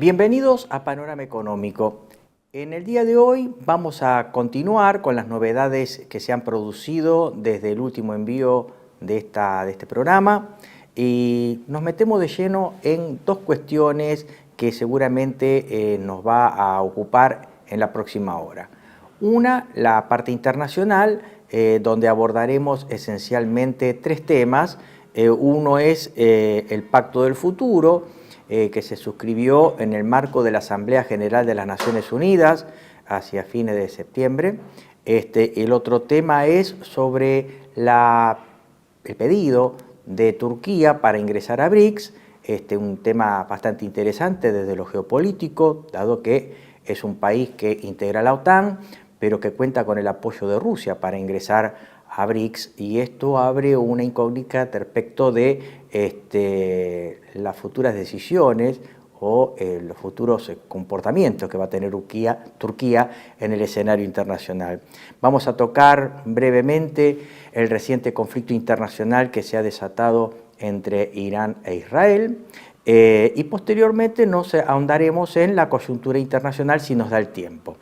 Bienvenidos a Panorama Económico. En el día de hoy vamos a continuar con las novedades que se han producido desde el último envío de este programa y nos metemos de lleno en dos cuestiones que seguramente nos va a ocupar en la próxima hora. Una, la parte internacional, donde abordaremos esencialmente tres temas. Uno es el Pacto del Futuro, que se suscribió en el marco de la Asamblea General de las Naciones Unidas hacia fines de septiembre. El otro tema es sobre el pedido de Turquía para ingresar a BRICS, un tema bastante interesante desde lo geopolítico, dado que es un país que integra la OTAN, pero que cuenta con el apoyo de Rusia para ingresar a BRICS, y esto abre una incógnita respecto de las futuras decisiones o los futuros comportamientos que va a tener Turquía en el escenario internacional. Vamos a tocar brevemente el reciente conflicto internacional que se ha desatado entre Irán e Israel, y posteriormente nos ahondaremos en la coyuntura internacional si nos da el tiempo.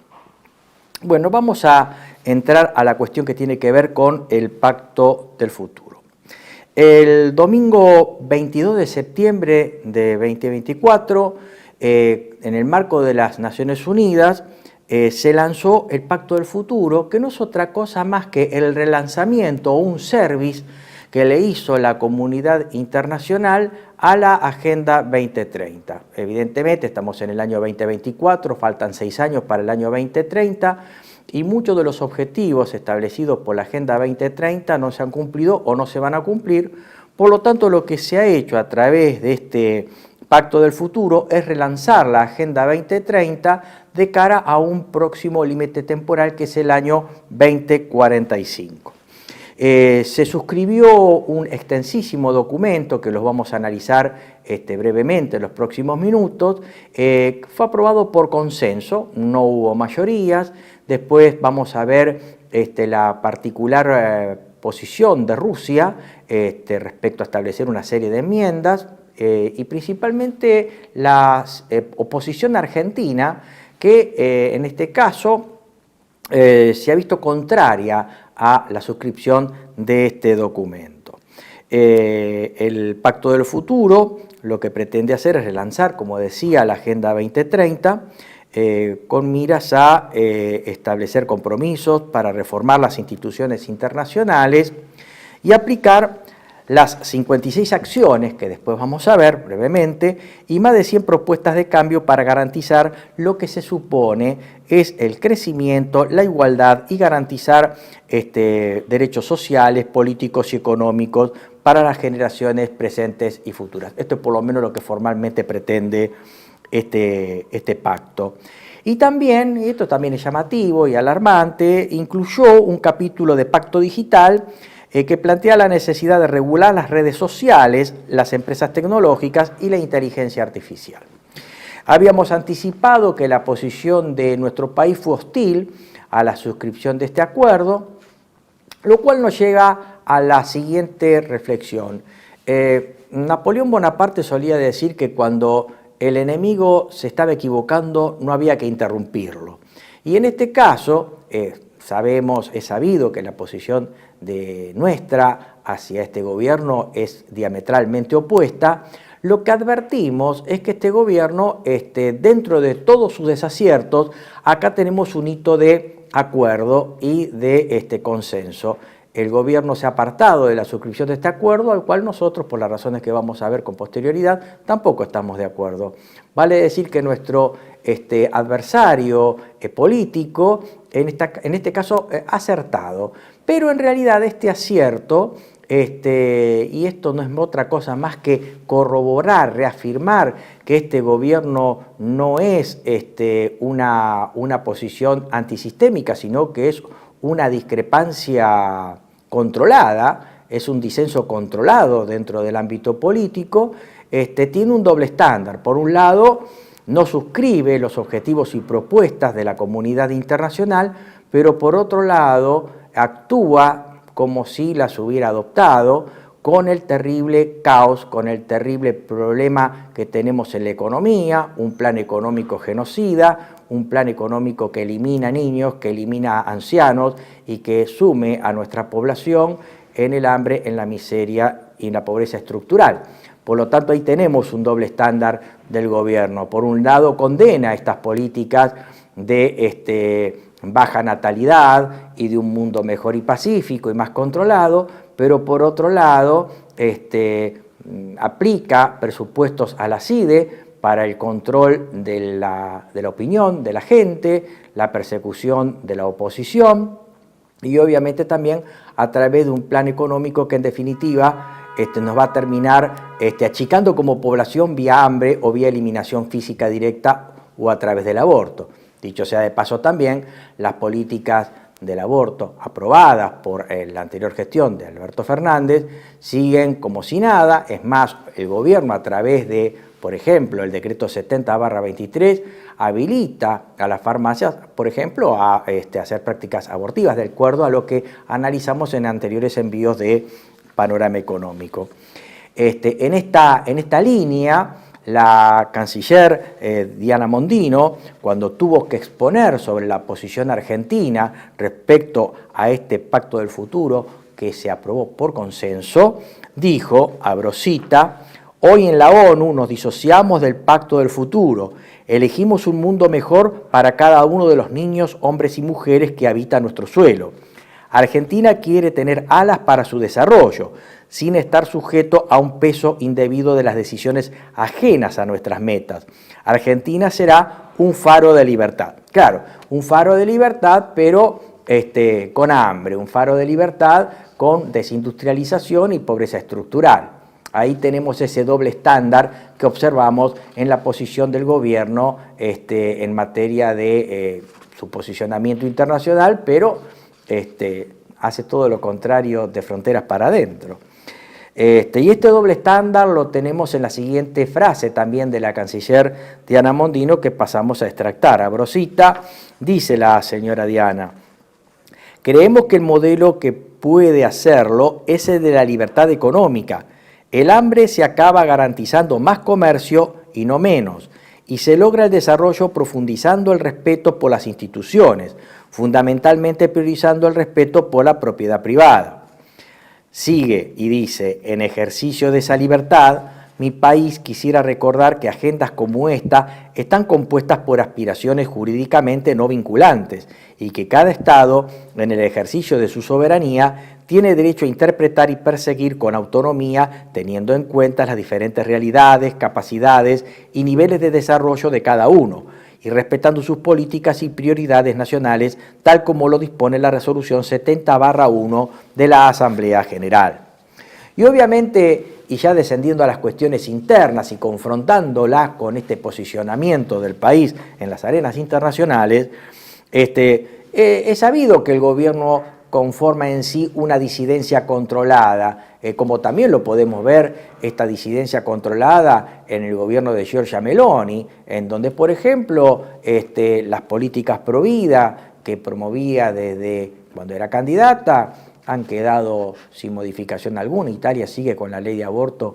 Bueno, vamos a entrar a la cuestión que tiene que ver con el Pacto del Futuro. El domingo 22 de septiembre de 2024, en el marco de las Naciones Unidas, se lanzó el Pacto del Futuro, que no es otra cosa más que el relanzamiento o un service que le hizo la comunidad internacional a la Agenda 2030. Evidentemente estamos en el año 2024, faltan 6 años para el año 2030 y muchos de los objetivos establecidos por la Agenda 2030 no se han cumplido o no se van a cumplir. Por lo tanto, lo que se ha hecho a través de este Pacto del Futuro es relanzar la Agenda 2030 de cara a un próximo límite temporal que es el año 2045. Se suscribió un extensísimo documento que los vamos a analizar brevemente en los próximos minutos. Fue aprobado por consenso, no hubo mayorías. Después vamos a ver la particular posición de Rusia respecto a establecer una serie de enmiendas y principalmente la oposición argentina que en este caso se ha visto contraria a la suscripción de este documento. El Pacto del Futuro lo que pretende hacer es relanzar, como decía, la Agenda 2030 con miras a establecer compromisos para reformar las instituciones internacionales y aplicar las 56 acciones que después vamos a ver brevemente y más de 100 propuestas de cambio para garantizar lo que se supone es el crecimiento, la igualdad y garantizar derechos sociales, políticos y económicos para las generaciones presentes y futuras. Esto es por lo menos lo que formalmente pretende este pacto. Y también, y esto también es llamativo y alarmante, incluyó un capítulo de pacto digital que plantea la necesidad de regular las redes sociales, las empresas tecnológicas y la inteligencia artificial. Habíamos anticipado que la posición de nuestro país fue hostil a la suscripción de este acuerdo, lo cual nos llega a la siguiente reflexión. Napoleón Bonaparte solía decir que cuando el enemigo se estaba equivocando no había que interrumpirlo. Y en este caso, es sabido que la posición de nuestra hacia este gobierno es diametralmente opuesta. Lo que advertimos es que este gobierno, dentro de todos sus desaciertos, acá tenemos un hito de acuerdo y de consenso. El gobierno se ha apartado de la suscripción de este acuerdo, al cual nosotros, por las razones que vamos a ver con posterioridad, tampoco estamos de acuerdo. Vale decir que nuestro adversario político, en este caso, ha acertado. Pero en realidad este acierto, y esto no es otra cosa más que corroborar, reafirmar que este gobierno no es una posición antisistémica, sino que es una discrepancia controlada, es un disenso controlado dentro del ámbito político, tiene un doble estándar. Por un lado, no suscribe los objetivos y propuestas de la comunidad internacional, pero por otro lado, actúa como si las hubiera adoptado, con el terrible caos, con el terrible problema que tenemos en la economía, un plan económico genocida, un plan económico que elimina niños, que elimina ancianos y que sume a nuestra población en el hambre, en la miseria y en la pobreza estructural. Por lo tanto, ahí tenemos un doble estándar del gobierno. Por un lado, condena estas políticas de baja natalidad y de un mundo mejor y pacífico y más controlado, pero por otro lado aplica presupuestos a la CIDE para el control de la opinión de la gente, la persecución de la oposición y obviamente también a través de un plan económico que en definitiva nos va a terminar achicando como población vía hambre o vía eliminación física directa o a través del aborto. Dicho sea de paso también, las políticas del aborto aprobadas por la anterior gestión de Alberto Fernández siguen como si nada. Es más, el gobierno a través de, por ejemplo, el decreto 70/23 habilita a las farmacias, por ejemplo, a hacer prácticas abortivas, de acuerdo a lo que analizamos en anteriores envíos de Panorama Económico. En esta línea, la canciller Diana Mondino, cuando tuvo que exponer sobre la posición argentina respecto a este Pacto del Futuro que se aprobó por consenso, dijo, abro cita, hoy en la ONU nos disociamos del Pacto del Futuro, elegimos un mundo mejor para cada uno de los niños, hombres y mujeres que habitan nuestro suelo. Argentina quiere tener alas para su desarrollo, sin estar sujeto a un peso indebido de las decisiones ajenas a nuestras metas. Argentina será un faro de libertad. Claro, un faro de libertad, pero con hambre, un faro de libertad con desindustrialización y pobreza estructural. Ahí tenemos ese doble estándar que observamos en la posición del gobierno en materia de su posicionamiento internacional, pero hace todo lo contrario de fronteras para adentro. Y este doble estándar lo tenemos en la siguiente frase también de la canciller Diana Mondino que pasamos a extractar. Abro cita, dice la señora Diana, creemos que el modelo que puede hacerlo es el de la libertad económica. El hambre se acaba garantizando más comercio y no menos, y se logra el desarrollo profundizando el respeto por las instituciones, fundamentalmente priorizando el respeto por la propiedad privada. Sigue y dice, en ejercicio de esa libertad, mi país quisiera recordar que agendas como esta están compuestas por aspiraciones jurídicamente no vinculantes y que cada Estado, en el ejercicio de su soberanía, tiene derecho a interpretar y perseguir con autonomía, teniendo en cuenta las diferentes realidades, capacidades y niveles de desarrollo de cada uno, y respetando sus políticas y prioridades nacionales, tal como lo dispone la resolución 70/1 de la Asamblea General. Y obviamente, y ya descendiendo a las cuestiones internas y confrontándolas con este posicionamiento del país en las arenas internacionales, es sabido que el gobierno conforma en sí una disidencia controlada, como también lo podemos ver, esta disidencia controlada en el gobierno de Giorgia Meloni, en donde, por ejemplo, las políticas pro vida que promovía desde cuando era candidata han quedado sin modificación alguna. Italia sigue con la ley de aborto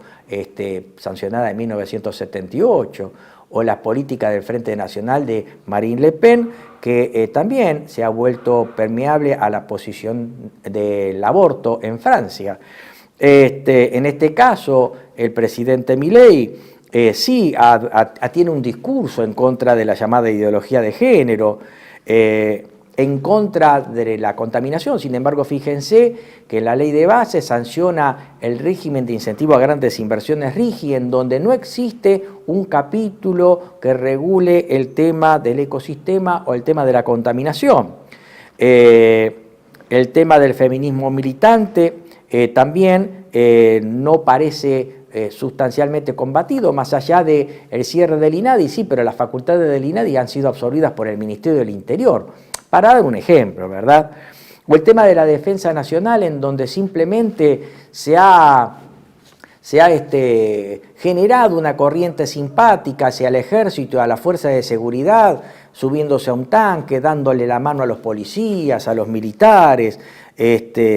sancionada en 1978, o la política del Frente Nacional de Marine Le Pen, que también se ha vuelto permeable a la posición del aborto en Francia. En este caso, el presidente Milei sí tiene un discurso en contra de la llamada ideología de género, en contra de la contaminación. Sin embargo, fíjense que la ley de base sanciona el régimen de incentivo a grandes inversiones RIGI, en donde no existe un capítulo que regule el tema del ecosistema o el tema de la contaminación. El tema del feminismo militante también no parece sustancialmente combatido, más allá del cierre del INADI, sí, pero las facultades del INADI han sido absorbidas por el Ministerio del Interior, para dar un ejemplo, ¿verdad? O el tema de la defensa nacional, en donde simplemente se ha generado una corriente simpática hacia el ejército, a la fuerza de seguridad, subiéndose a un tanque, dándole la mano a los policías, a los militares,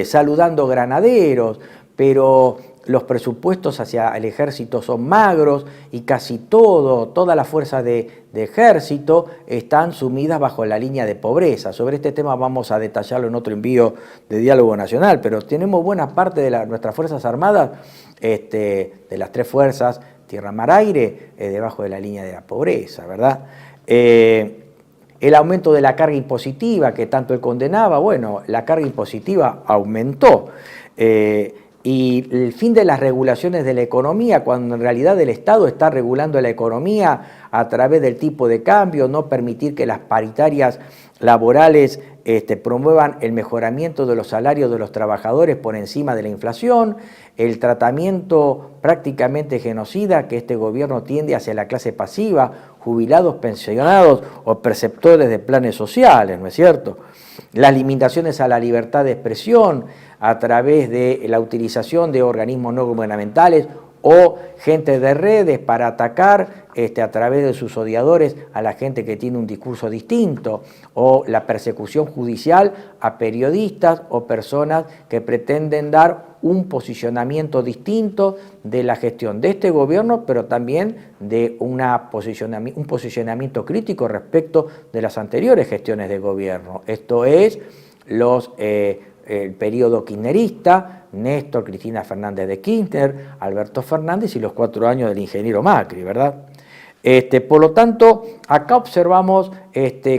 saludando granaderos, pero los presupuestos hacia el ejército son magros y casi todas las fuerzas de ejército están sumidas bajo la línea de pobreza. Sobre este tema vamos a detallarlo en otro envío de Diálogo Nacional, pero tenemos buena parte de nuestras Fuerzas Armadas, de las 3 fuerzas, tierra, mar, aire, debajo de la línea de la pobreza, ¿verdad? El aumento de la carga impositiva que tanto él condenaba, bueno, la carga impositiva aumentó. Y el fin de las regulaciones de la economía, cuando en realidad el Estado está regulando la economía a través del tipo de cambio, no permitir que las paritarias laborales promuevan el mejoramiento de los salarios de los trabajadores por encima de la inflación, el tratamiento prácticamente genocida que este gobierno tiende hacia la clase pasiva, jubilados, pensionados o perceptores de planes sociales, ¿no es cierto? Las limitaciones a la libertad de expresión a través de la utilización de organismos no gubernamentales o gente de redes para atacar a través de sus odiadores a la gente que tiene un discurso distinto, o la persecución judicial a periodistas o personas que pretenden dar un posicionamiento distinto de la gestión de este gobierno, pero también de un posicionamiento crítico respecto de las anteriores gestiones de gobierno. Esto es el periodo kirchnerista, Néstor, Cristina Fernández de Kirchner, Alberto Fernández y los 4 años del ingeniero Macri, ¿verdad? Por lo tanto, acá observamos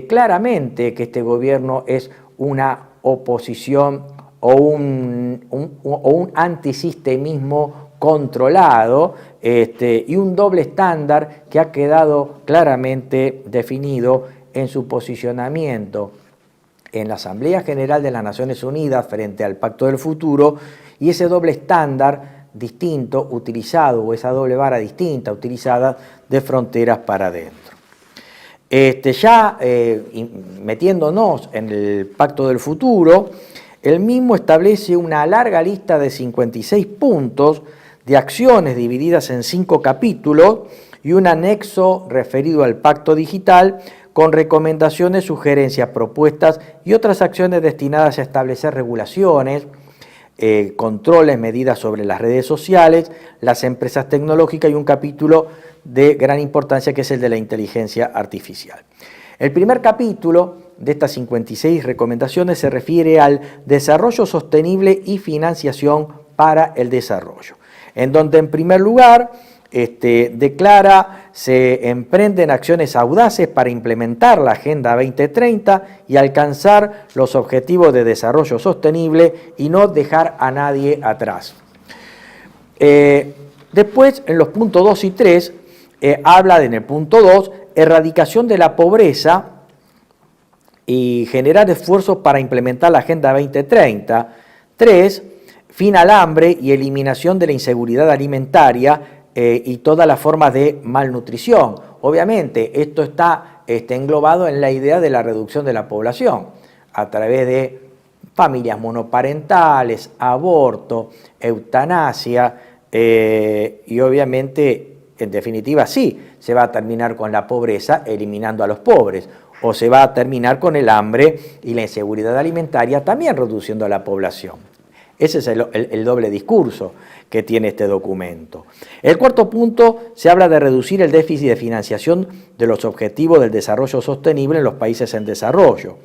claramente que este gobierno es una oposición o un antisistemismo controlado y un doble estándar que ha quedado claramente definido en su posicionamiento en la Asamblea General de las Naciones Unidas frente al Pacto del Futuro, y ese doble estándar distinto utilizado, o esa doble vara distinta utilizada de fronteras para adentro. Metiéndonos en el Pacto del Futuro, el mismo establece una larga lista de 56 puntos de acciones divididas en 5 capítulos y un anexo referido al Pacto Digital con recomendaciones, sugerencias, propuestas y otras acciones destinadas a establecer regulaciones, controles, medidas sobre las redes sociales, las empresas tecnológicas y un capítulo de gran importancia que es el de la inteligencia artificial. El primer capítulo de estas 56 recomendaciones se refiere al desarrollo sostenible y financiación para el desarrollo, en donde en primer lugar declara se emprenden acciones audaces para implementar la Agenda 2030 y alcanzar los objetivos de desarrollo sostenible y no dejar a nadie atrás. Después, en los puntos 2 y 3, habla en el punto 2, erradicación de la pobreza y generar esfuerzos para implementar la Agenda 2030. 3, fin al hambre y eliminación de la inseguridad alimentaria y todas las formas de malnutrición. Obviamente, esto está englobado en la idea de la reducción de la población a través de familias monoparentales, aborto, eutanasia y obviamente, en definitiva, sí, se va a terminar con la pobreza eliminando a los pobres, o se va a terminar con el hambre y la inseguridad alimentaria también reduciendo a la población. Ese es el doble discurso que tiene este documento. El cuarto punto se habla de reducir el déficit de financiación de los objetivos del desarrollo sostenible en los países en desarrollo.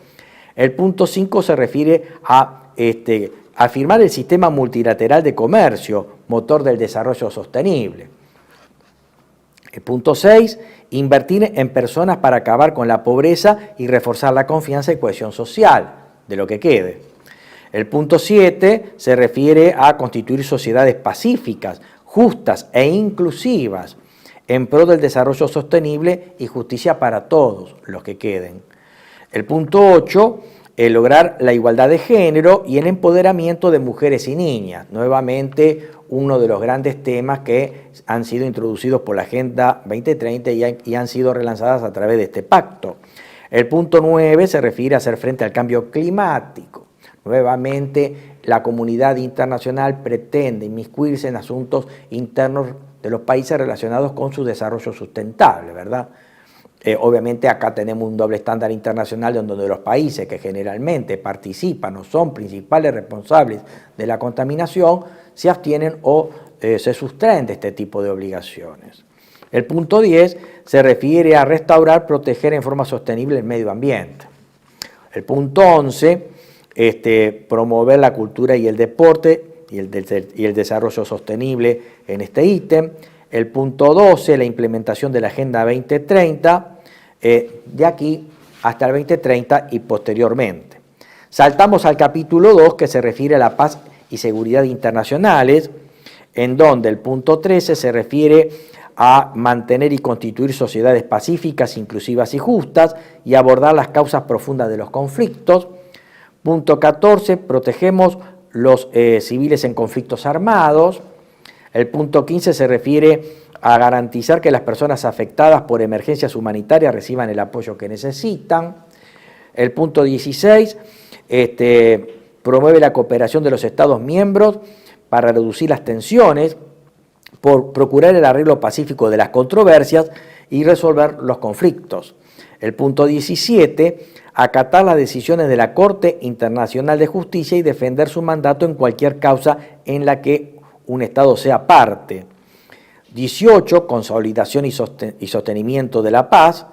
El punto 5 se refiere a afirmar el sistema multilateral de comercio, motor del desarrollo sostenible. El punto 6, invertir en personas para acabar con la pobreza y reforzar la confianza y cohesión social, de lo que quede. El punto 7 se refiere a constituir sociedades pacíficas, justas e inclusivas en pro del desarrollo sostenible y justicia para todos los que queden. El punto 8, lograr la igualdad de género y el empoderamiento de mujeres y niñas. Nuevamente, uno de los grandes temas que han sido introducidos por la Agenda 2030 y han sido relanzadas a través de este pacto. El punto 9 se refiere a hacer frente al cambio climático. Nuevamente, la comunidad internacional pretende inmiscuirse en asuntos internos de los países relacionados con su desarrollo sustentable, ¿verdad? Obviamente acá tenemos un doble estándar internacional donde los países que generalmente participan o son principales responsables de la contaminación se abstienen o se sustraen de este tipo de obligaciones. El punto 10 se refiere a restaurar, proteger en forma sostenible el medio ambiente. El punto 11, promover la cultura y el deporte y el desarrollo sostenible en este ítem. El punto 12, la implementación de la Agenda 2030, de aquí hasta el 2030 y posteriormente. Saltamos al capítulo 2, que se refiere a la paz y seguridad internacionales, en donde el punto 13 se refiere a mantener y constituir sociedades pacíficas, inclusivas y justas, y abordar las causas profundas de los conflictos. Punto 14, protegemos los civiles en conflictos armados. El punto 15 se refiere a garantizar que las personas afectadas por emergencias humanitarias reciban el apoyo que necesitan. El punto 16 promueve la cooperación de los Estados miembros para reducir las tensiones, por procurar el arreglo pacífico de las controversias y resolver los conflictos. El punto 17, acatar las decisiones de la Corte Internacional de Justicia y defender su mandato en cualquier causa en la que un Estado sea parte. 18, consolidación y sostenimiento de la paz.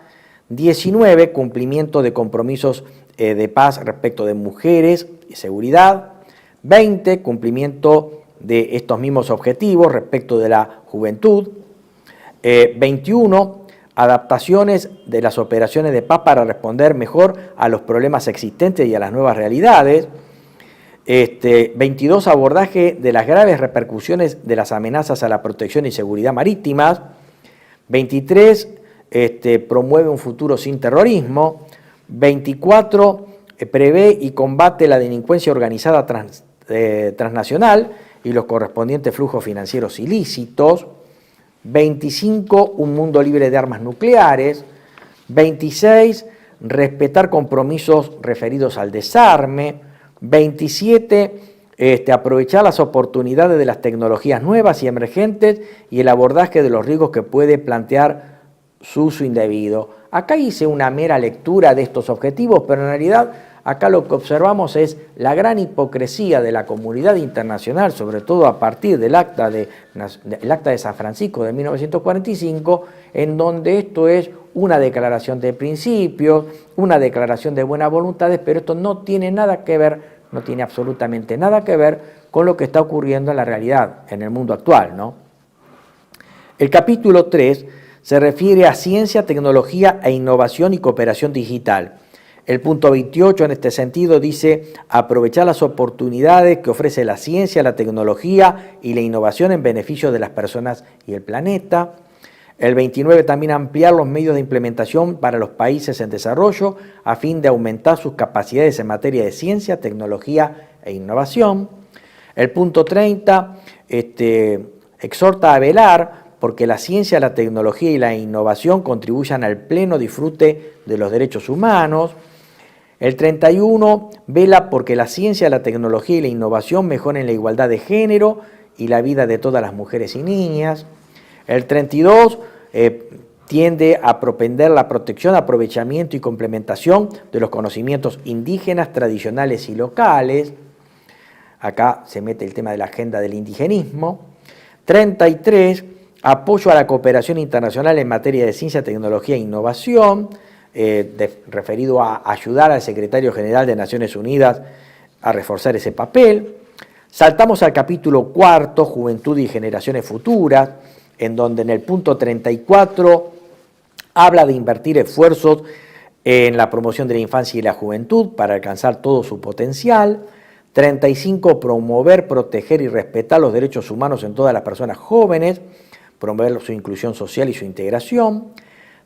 19, cumplimiento de compromisos de paz respecto de mujeres y seguridad. 20, cumplimiento de estos mismos objetivos respecto de la juventud. 21, adaptaciones de las operaciones de paz para responder mejor a los problemas existentes y a las nuevas realidades. 22, abordaje de las graves repercusiones de las amenazas a la protección y seguridad marítimas. 23, promueve un futuro sin terrorismo. 24, prevé y combate la delincuencia organizada transnacional y los correspondientes flujos financieros ilícitos. 25, un mundo libre de armas nucleares. 26, respetar compromisos referidos al desarme. 27, aprovechar las oportunidades de las tecnologías nuevas y emergentes y el abordaje de los riesgos que puede plantear su uso indebido. Acá hice una mera lectura de estos objetivos, pero en realidad acá lo que observamos es la gran hipocresía de la comunidad internacional, sobre todo a partir del acta de San Francisco de 1945, en donde esto es una declaración de principios, una declaración de buenas voluntades, pero esto no tiene nada que ver, no tiene absolutamente nada que ver con lo que está ocurriendo en la realidad, en el mundo actual, ¿no? El capítulo 3 se refiere a ciencia, tecnología e innovación y cooperación digital. El punto 28 en este sentido dice aprovechar las oportunidades que ofrece la ciencia, la tecnología y la innovación en beneficio de las personas y el planeta. El 29 también ampliar los medios de implementación para los países en desarrollo a fin de aumentar sus capacidades en materia de ciencia, tecnología e innovación. El punto 30 exhorta a velar porque la ciencia, la tecnología y la innovación contribuyan al pleno disfrute de los derechos humanos. El 31 vela porque la ciencia, la tecnología y la innovación mejoren la igualdad de género y la vida de todas las mujeres y niñas. El 32 tiende a propender la protección, aprovechamiento y complementación de los conocimientos indígenas, tradicionales y locales. Acá se mete el tema de la agenda del indigenismo. 33, apoyo a la cooperación internacional en materia de ciencia, tecnología e innovación, referido a ayudar al secretario general de Naciones Unidas a reforzar ese papel. Saltamos al capítulo 4, Juventud y Generaciones Futuras, en donde en el punto 34 habla de invertir esfuerzos en la promoción de la infancia y la juventud para alcanzar todo su potencial. 35, promover, proteger y respetar los derechos humanos en todas las personas jóvenes, promover su inclusión social y su integración.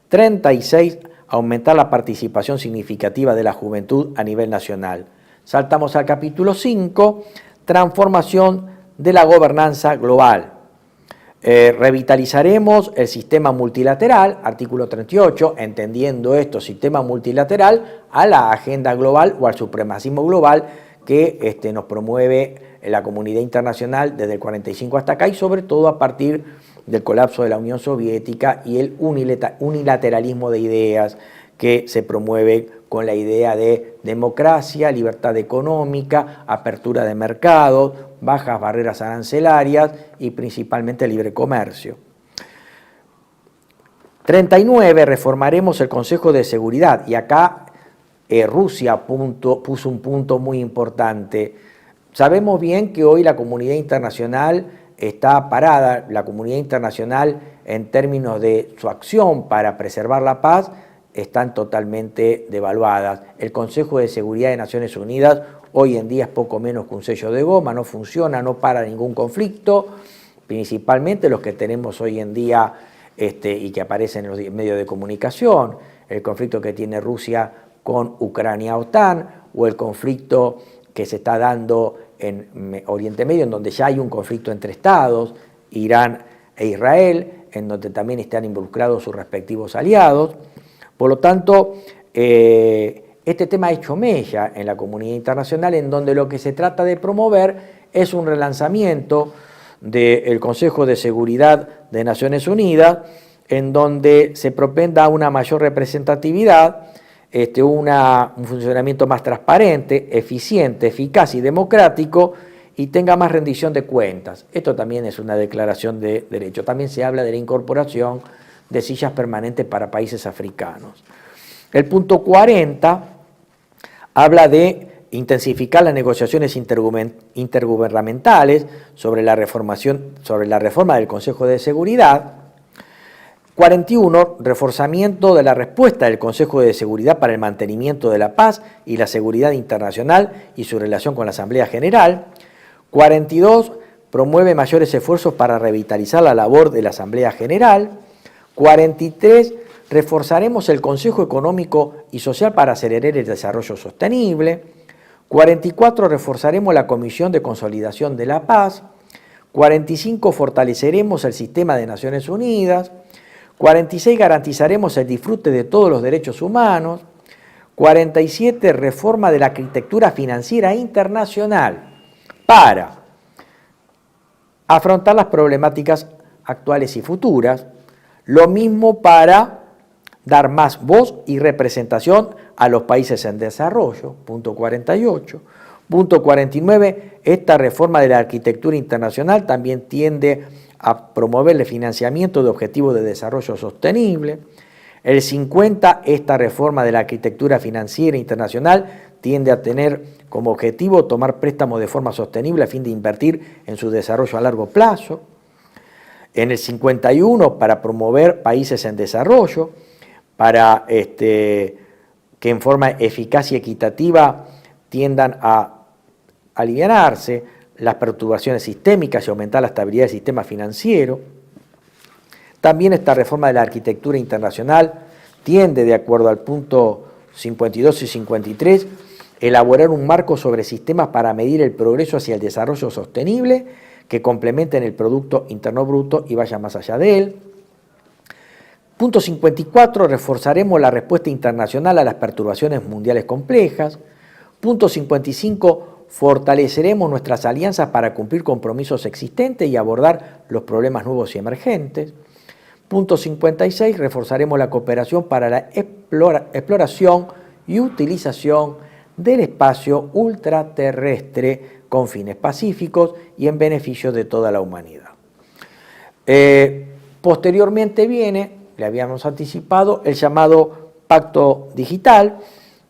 36, aumentar la participación significativa de la juventud a nivel nacional. Saltamos al capítulo 5, transformación de la gobernanza global. Revitalizaremos el sistema multilateral, artículo 38, entendiendo esto, sistema multilateral, a la agenda global o al supremacismo global que nos promueve la comunidad internacional desde el 45 hasta acá y sobre todo a partir del colapso de la Unión Soviética y el unilateralismo de ideas que se promueve con la idea de democracia, libertad económica, apertura de mercados, bajas barreras arancelarias y principalmente libre comercio. 39, reformaremos el Consejo de Seguridad, y acá Rusia puso un punto muy importante. Sabemos bien que hoy la comunidad internacional está parada, la comunidad internacional en términos de su acción para preservar la paz están totalmente devaluadas. El Consejo de Seguridad de Naciones Unidas hoy en día es poco menos que un sello de goma, no funciona, no para ningún conflicto, principalmente los que tenemos hoy en día y que aparecen en los medios de comunicación, el conflicto que tiene Rusia con Ucrania-OTAN, o el conflicto que se está dando en Oriente Medio, en donde ya hay un conflicto entre estados, Irán e Israel, en donde también están involucrados sus respectivos aliados. Por lo tanto, este tema ha hecho mella en la comunidad internacional, en donde lo que se trata de promover es un relanzamiento del Consejo de Seguridad de Naciones Unidas, en donde se propenda una mayor representatividad, un funcionamiento más transparente, eficiente, eficaz y democrático, y tenga más rendición de cuentas. Esto también es una declaración de derecho. También se habla de la incorporación de sillas permanentes para países africanos. El punto 40 habla de intensificar las negociaciones intergubernamentales sobre la reforma del Consejo de Seguridad. 41, reforzamiento de la respuesta del Consejo de Seguridad para el mantenimiento de la paz y la seguridad internacional y su relación con la Asamblea General. 42, promueve mayores esfuerzos para revitalizar la labor de la Asamblea General. 43, reforzaremos el Consejo Económico y Social para acelerar el desarrollo sostenible. 44, reforzaremos la Comisión de Consolidación de la Paz. 45, fortaleceremos el sistema de Naciones Unidas. 46, garantizaremos el disfrute de todos los derechos humanos. 47, reforma de la arquitectura financiera internacional para afrontar las problemáticas actuales y futuras. Lo mismo para dar más voz y representación a los países en desarrollo, punto 48. Punto 49, esta reforma de la arquitectura internacional también tiende a promover el financiamiento de objetivos de desarrollo sostenible. El 50, esta reforma de la arquitectura financiera internacional tiende a tener como objetivo tomar préstamos de forma sostenible a fin de invertir en su desarrollo a largo plazo. En el 51, para promover países en desarrollo, para que en forma eficaz y equitativa tiendan a aliviarse las perturbaciones sistémicas y aumentar la estabilidad del sistema financiero. También esta reforma de la arquitectura internacional tiende, de acuerdo al punto 52 y 53, elaborar un marco sobre sistemas para medir el progreso hacia el desarrollo sostenible que complementen el Producto Interno Bruto y vayan más allá de él. Punto 54, reforzaremos la respuesta internacional a las perturbaciones mundiales complejas. Punto 55, fortaleceremos nuestras alianzas para cumplir compromisos existentes y abordar los problemas nuevos y emergentes. Punto 56, reforzaremos la cooperación para la exploración y utilización del espacio ultraterrestre con fines pacíficos y en beneficio de toda la humanidad. Posteriormente viene, le habíamos anticipado, el llamado Pacto Digital,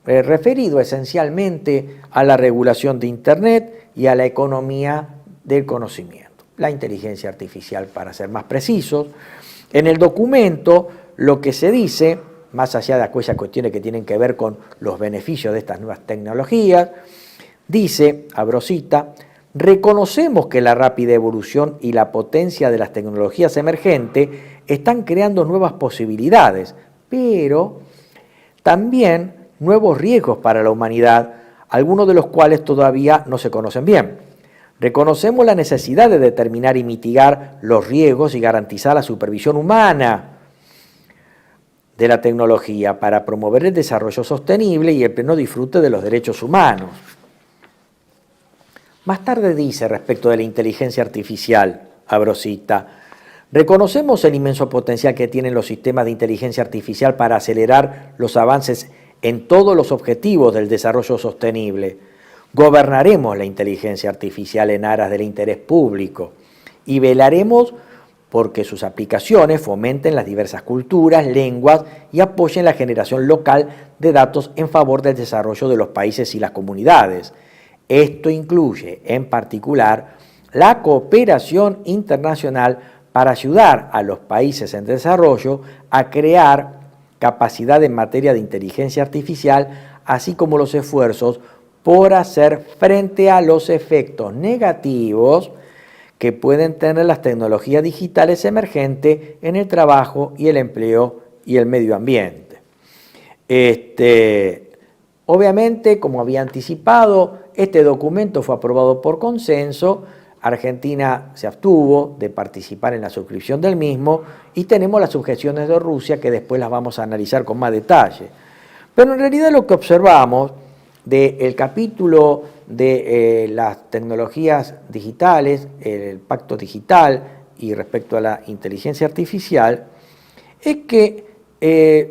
referido esencialmente a la regulación de Internet y a la economía del conocimiento, la inteligencia artificial para ser más precisos. En el documento lo que se dice, más allá de aquellas cuestiones que tienen que ver con los beneficios de estas nuevas tecnologías, dice, abro cita, reconocemos que la rápida evolución y la potencia de las tecnologías emergentes están creando nuevas posibilidades, pero también nuevos riesgos para la humanidad, algunos de los cuales todavía no se conocen bien. Reconocemos la necesidad de determinar y mitigar los riesgos y garantizar la supervisión humana de la tecnología para promover el desarrollo sostenible y el pleno disfrute de los derechos humanos. Más tarde dice respecto de la inteligencia artificial, abro cita, reconocemos el inmenso potencial que tienen los sistemas de inteligencia artificial para acelerar los avances en todos los objetivos del desarrollo sostenible. Gobernaremos la inteligencia artificial en aras del interés público y velaremos porque sus aplicaciones fomenten las diversas culturas, lenguas y apoyen la generación local de datos en favor del desarrollo de los países y las comunidades. Esto incluye, en particular, la cooperación internacional para ayudar a los países en desarrollo a crear capacidad en materia de inteligencia artificial, así como los esfuerzos por hacer frente a los efectos negativos que pueden tener las tecnologías digitales emergentes en el trabajo y el empleo y el medio ambiente. Obviamente, como había anticipado, este documento fue aprobado por consenso. Argentina se abstuvo de participar en la suscripción del mismo y tenemos las objeciones de Rusia que después las vamos a analizar con más detalle. Pero en realidad lo que observamos del capítulo de las tecnologías digitales, el pacto digital y respecto a la inteligencia artificial, es que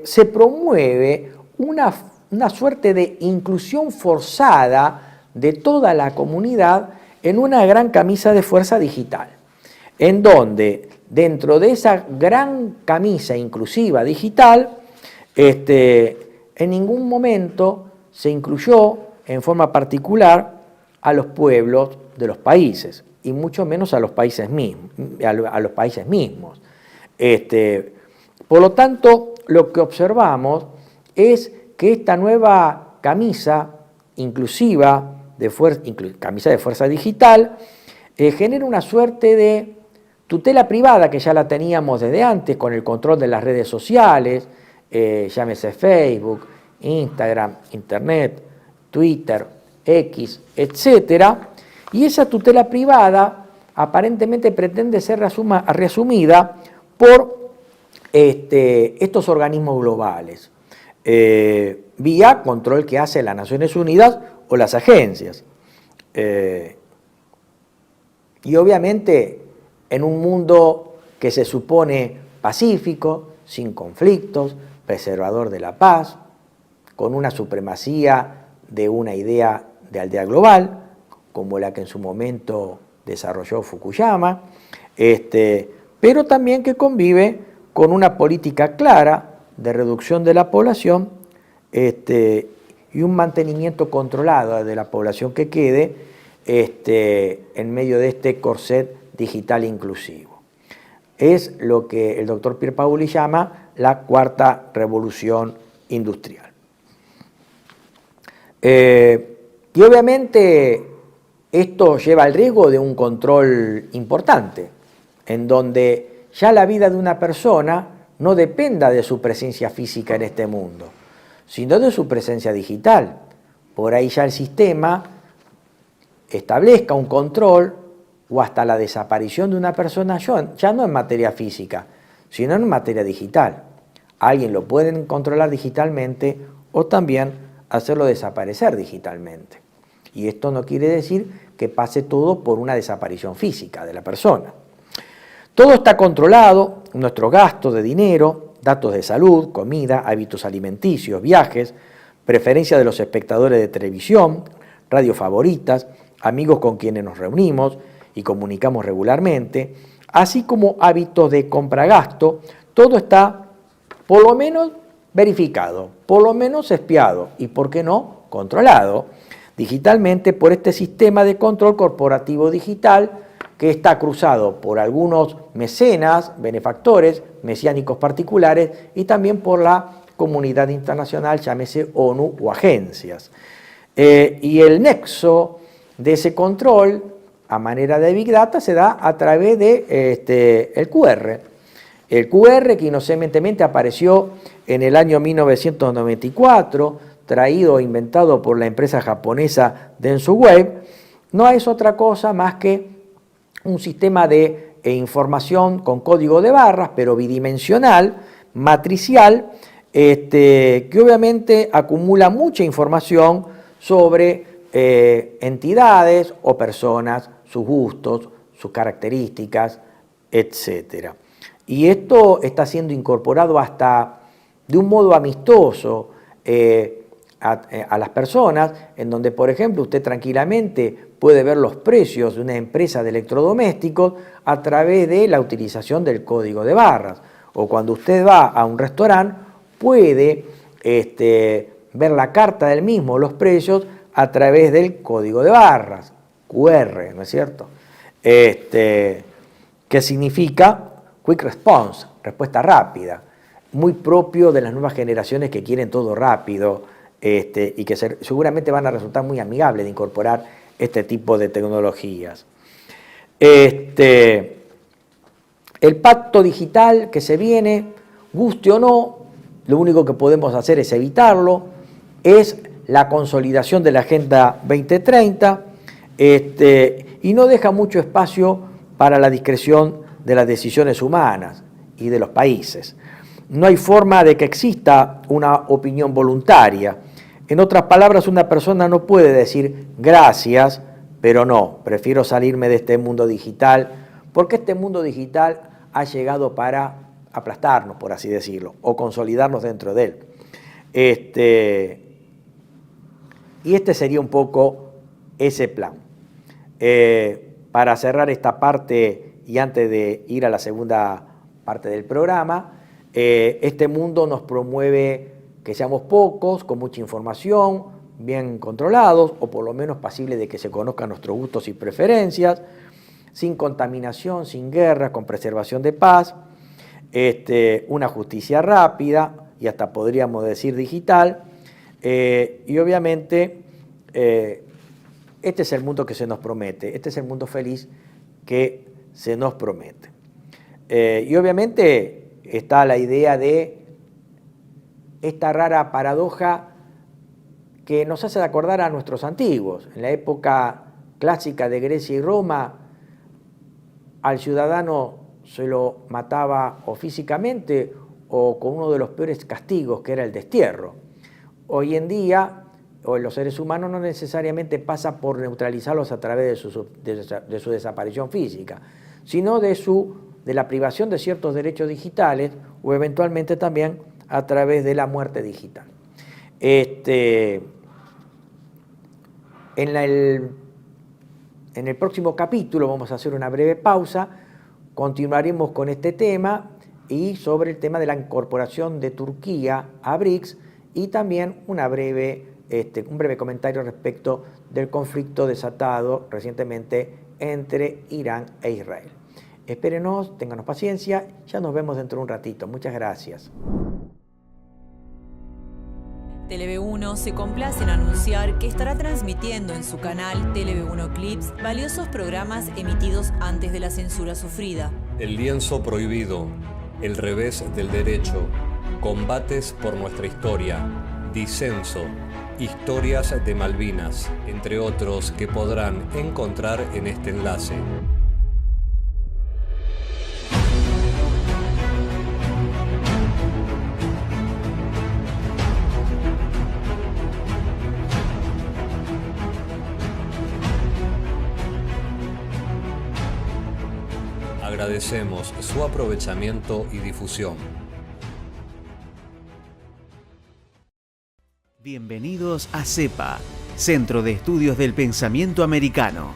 se promueve una suerte de inclusión forzada de toda la comunidad en una gran camisa de fuerza digital, en donde dentro de esa gran camisa inclusiva digital, en ningún momento se incluyó en forma particular a los pueblos de los países, y mucho menos a los países mismos. Por lo tanto, lo que observamos es que esta nueva camisa inclusiva, camisa de fuerza digital, genera una suerte de tutela privada que ya la teníamos desde antes con el control de las redes sociales, llámese Facebook, Instagram, Internet, Twitter, X, etcétera, y esa tutela privada aparentemente pretende ser resumida por estos organismos globales, vía control que hace las Naciones Unidas o las agencias. Y obviamente en un mundo que se supone pacífico, sin conflictos, preservador de la paz, con una supremacía de una idea de aldea global, como la que en su momento desarrolló Fukuyama, pero también que convive con una política clara de reducción de la población y un mantenimiento controlado de la población que quede en medio de este corset digital inclusivo. Es lo que el doctor Pierpaoli llama la cuarta revolución industrial. Y obviamente esto lleva al riesgo de un control importante, en donde ya la vida de una persona no dependa de su presencia física en este mundo, sino de su presencia digital. Por ahí ya el sistema establezca un control o hasta la desaparición de una persona ya no en materia física, sino en materia digital. Alguien lo puede controlar digitalmente o también hacerlo desaparecer digitalmente. Y esto no quiere decir que pase todo por una desaparición física de la persona. Todo está controlado, nuestros gastos de dinero, datos de salud, comida, hábitos alimenticios, viajes, preferencias de los espectadores de televisión, radios favoritas, amigos con quienes nos reunimos y comunicamos regularmente, así como hábitos de compra-gasto, todo está por lo menos verificado, por lo menos espiado y, ¿por qué no?, controlado digitalmente por este sistema de control corporativo digital que está cruzado por algunos mecenas, benefactores, mesiánicos particulares y también por la comunidad internacional, llámese ONU o agencias. Y el nexo de ese control a manera de Big Data se da a través de el QR. El QR que inocentemente apareció en el año 1994, traído e inventado por la empresa japonesa Dentsu Wave, no es otra cosa más que un sistema de información con código de barras, pero bidimensional, matricial, que obviamente acumula mucha información sobre entidades o personas, sus gustos, sus características, etc. Y esto está siendo incorporado hasta de un modo amistoso a las personas, en donde, por ejemplo, usted tranquilamente puede ver los precios de una empresa de electrodomésticos a través de la utilización del código de barras. O cuando usted va a un restaurante, puede ver la carta del mismo, los precios, a través del código de barras, QR, ¿no es cierto? Que significa Quick Response, respuesta rápida, muy propio de las nuevas generaciones que quieren todo rápido, y que seguramente van a resultar muy amigables de incorporar este tipo de tecnologías. El pacto digital que se viene, guste o no, lo único que podemos hacer es evitarlo, es la consolidación de la Agenda 2030, y no deja mucho espacio para la discreción de las decisiones humanas y de los países. No hay forma de que exista una opinión voluntaria. En otras palabras, una persona no puede decir gracias, pero no, prefiero salirme de este mundo digital, porque este mundo digital ha llegado para aplastarnos, por así decirlo, o consolidarnos dentro de él. Y este sería un poco ese plan. Para cerrar esta parte y antes de ir a la segunda parte del programa, este mundo nos promueve que seamos pocos, con mucha información, bien controlados, o por lo menos pasibles de que se conozcan nuestros gustos y preferencias, sin contaminación, sin guerra, con preservación de paz, una justicia rápida, y hasta podríamos decir digital, y obviamente este es el mundo que se nos promete, este es el mundo feliz que se nos promete. Y obviamente está la idea de esta rara paradoja que nos hace acordar a nuestros antiguos. En la época clásica de Grecia y Roma, al ciudadano se lo mataba o físicamente o con uno de los peores castigos, que era el destierro. Hoy en día, los seres humanos no necesariamente pasa por neutralizarlos a través de su desaparición física, sino de la privación de ciertos derechos digitales o eventualmente también a través de la muerte digital. En el próximo capítulo vamos a hacer una breve pausa, continuaremos con este tema y sobre el tema de la incorporación de Turquía a BRICS y también un breve comentario respecto del conflicto desatado recientemente entre Irán e Israel. Espérenos, ténganos paciencia, ya nos vemos dentro de un ratito. Muchas gracias. TLV1 se complace en anunciar que estará transmitiendo en su canal TLV1 Clips valiosos programas emitidos antes de la censura sufrida. El lienzo prohibido, el revés del derecho, combates por nuestra historia, disenso, historias de Malvinas, entre otros que podrán encontrar en este enlace. Agradecemos su aprovechamiento y difusión. Bienvenidos a CEPA, Centro de Estudios del Pensamiento Americano.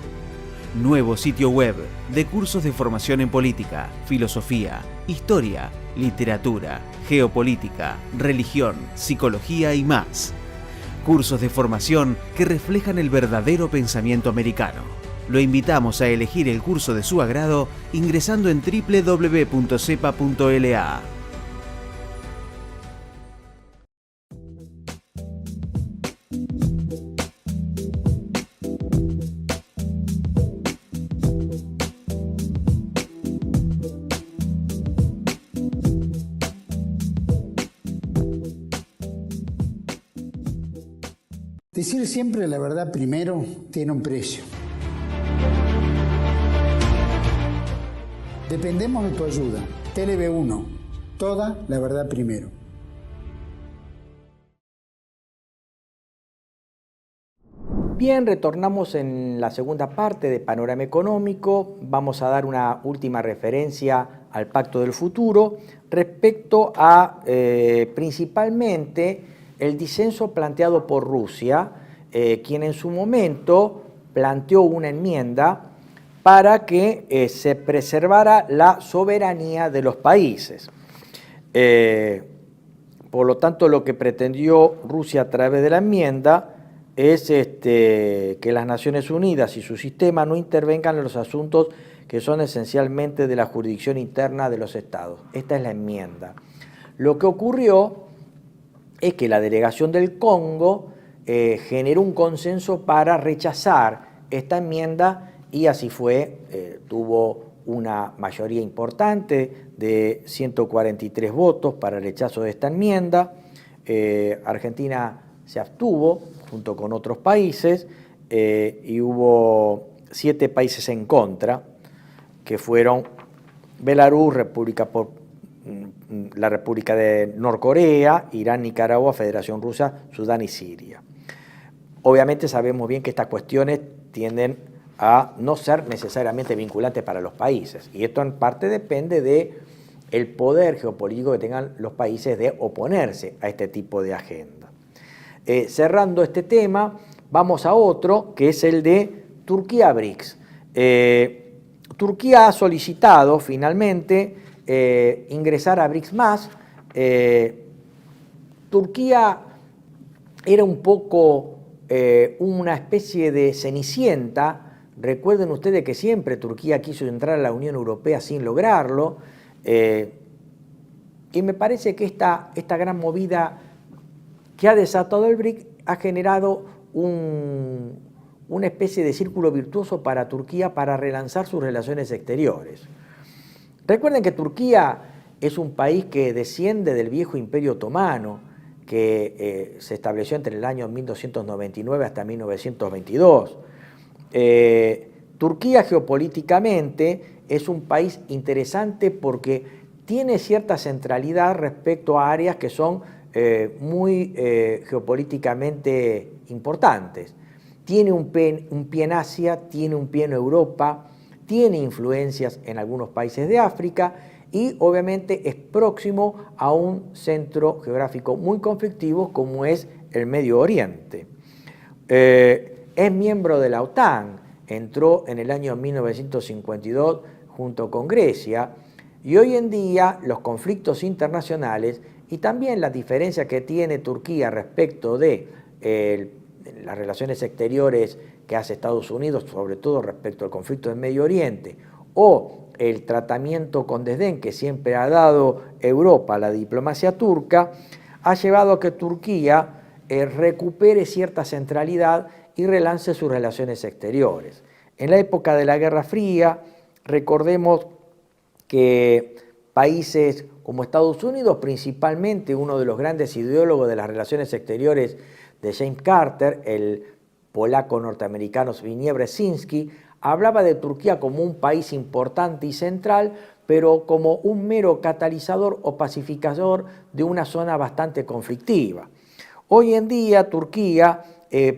Nuevo sitio web de cursos de formación en política, filosofía, historia, literatura, geopolítica, religión, psicología y más. Cursos de formación que reflejan el verdadero pensamiento americano. Lo invitamos a elegir el curso de su agrado ingresando en www.cepa.la. Decir siempre la verdad primero tiene un precio. Dependemos de tu ayuda. TLV1, toda la verdad primero. Bien, retornamos en la segunda parte de Panorama Económico. Vamos a dar una última referencia al Pacto del Futuro respecto a principalmente el disenso planteado por Rusia, quien en su momento planteó una enmienda para que se preservara la soberanía de los países. Por lo tanto, lo que pretendió Rusia a través de la enmienda es que las Naciones Unidas y su sistema no intervengan en los asuntos que son esencialmente de la jurisdicción interna de los estados. Esta es la enmienda. Lo que ocurrió es que la delegación del Congo generó un consenso para rechazar esta enmienda y así fue, tuvo una mayoría importante de 143 votos para el rechazo de esta enmienda. Argentina se abstuvo junto con otros países y hubo 7 países en contra, que fueron Belarus, la República de Norcorea, Irán, Nicaragua, Federación Rusa, Sudán y Siria. Obviamente sabemos bien que estas cuestiones tienden a no ser necesariamente vinculantes para los países, y esto en parte depende del poder geopolítico que tengan los países de oponerse a este tipo de agenda. Cerrando este tema, vamos a otro, que es el de Turquía-BRICS. Turquía ha solicitado finalmente ingresar a BRICS+. Turquía era un poco una especie de cenicienta. Recuerden ustedes que siempre Turquía quiso entrar a la Unión Europea sin lograrlo. Y me parece que esta gran movida que ha desatado el BRIC ha generado una especie de círculo virtuoso para Turquía para relanzar sus relaciones exteriores. Recuerden que Turquía es un país que desciende del viejo Imperio Otomano, que se estableció entre el año 1299 hasta 1922. Turquía geopolíticamente es un país interesante porque tiene cierta centralidad respecto a áreas que son muy geopolíticamente importantes. Tiene un pie en Asia, tiene un pie en Europa, tiene influencias en algunos países de África y obviamente es próximo a un centro geográfico muy conflictivo como es el Medio Oriente. Es miembro de la OTAN, entró en el año 1952 junto con Grecia, y hoy en día los conflictos internacionales y también la diferencia que tiene Turquía respecto de las relaciones exteriores que hace Estados Unidos, sobre todo respecto al conflicto del Medio Oriente, o el tratamiento con desdén que siempre ha dado Europa a la diplomacia turca, ha llevado a que Turquía recupere cierta centralidad y relance sus relaciones exteriores. En la época de la Guerra Fría, recordemos que países como Estados Unidos, principalmente uno de los grandes ideólogos de las relaciones exteriores de James Carter, el polaco norteamericano Zbigniew Brzezinski, hablaba de Turquía como un país importante y central, pero como un mero catalizador o pacificador de una zona bastante conflictiva. Hoy en día Turquía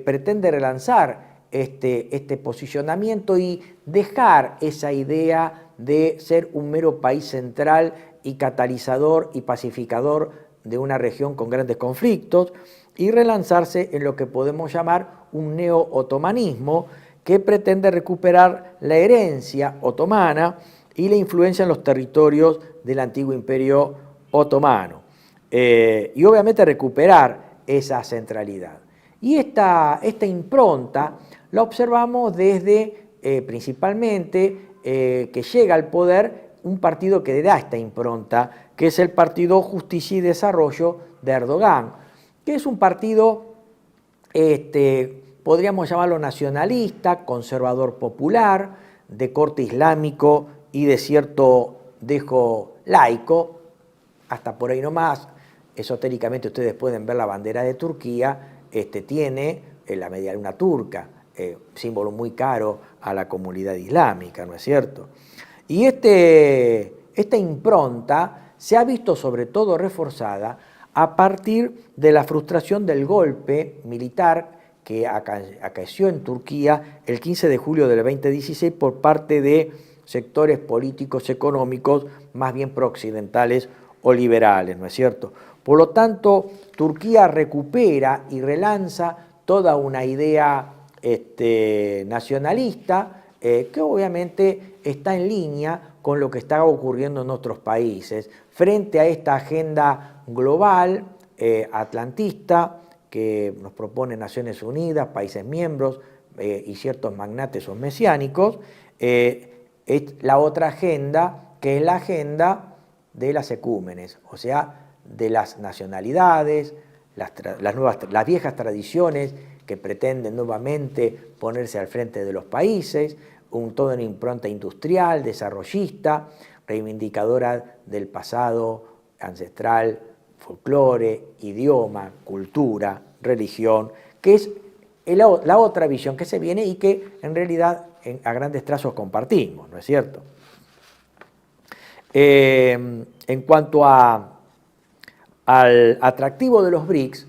pretende relanzar este posicionamiento y dejar esa idea de ser un mero país central y catalizador y pacificador de una región con grandes conflictos y relanzarse en lo que podemos llamar un neo-otomanismo que pretende recuperar la herencia otomana y la influencia en los territorios del antiguo imperio otomano y obviamente recuperar esa centralidad. Y esta impronta la observamos desde principalmente que llega al poder un partido que le da esta impronta, que es el Partido Justicia y Desarrollo de Erdogan, que es un partido, podríamos llamarlo nacionalista, conservador popular, de corte islámico y de cierto dejo laico, hasta por ahí nomás. Esotéricamente ustedes pueden ver la bandera de Turquía, tiene la media luna turca, símbolo muy caro a la comunidad islámica, ¿no es cierto? Y esta impronta se ha visto sobre todo reforzada a partir de la frustración del golpe militar que acaeció en Turquía el 15 de julio del 2016 por parte de sectores políticos económicos más bien prooccidentales o liberales, ¿no es cierto? Por lo tanto, Turquía recupera y relanza toda una idea nacionalista que obviamente está en línea con lo que está ocurriendo en otros países, frente a esta agenda global, atlantista, que nos propone Naciones Unidas, países miembros y ciertos magnates o mesiánicos, es la otra agenda, que es la agenda de las ecúmenes, o sea, de las nacionalidades, las viejas tradiciones que pretenden nuevamente ponerse al frente de los países, toda una impronta industrial, desarrollista, reivindicadora del pasado ancestral, folclore, idioma, cultura, religión, que es la otra visión que se viene y que en realidad a grandes trazos compartimos, ¿no es cierto? En cuanto al atractivo de los BRICS,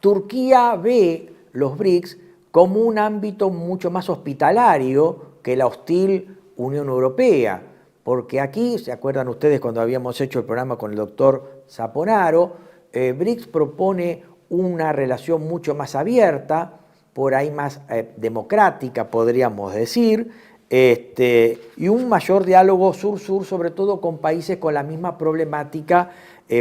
Turquía ve los BRICS como un ámbito mucho más hospitalario que la hostil Unión Europea, porque aquí, ¿se acuerdan ustedes cuando habíamos hecho el programa con el doctor Zaponaro? BRICS propone una relación mucho más abierta, por ahí más democrática, podríamos decir, y un mayor diálogo sur-sur, sobre todo con países con la misma problemática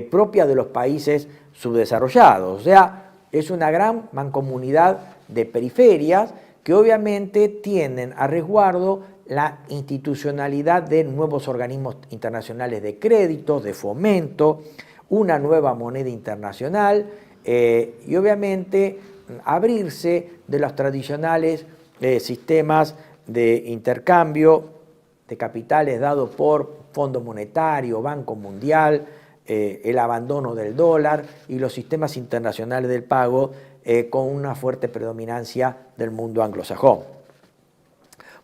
propia de los países subdesarrollados. O sea, es una gran mancomunidad de periferias que obviamente tienen a resguardo la institucionalidad de nuevos organismos internacionales de crédito, de fomento, una nueva moneda internacional y obviamente abrirse de los tradicionales sistemas de intercambio de capitales dados por Fondo Monetario, Banco Mundial, el abandono del dólar y los sistemas internacionales del pago con una fuerte predominancia del mundo anglosajón.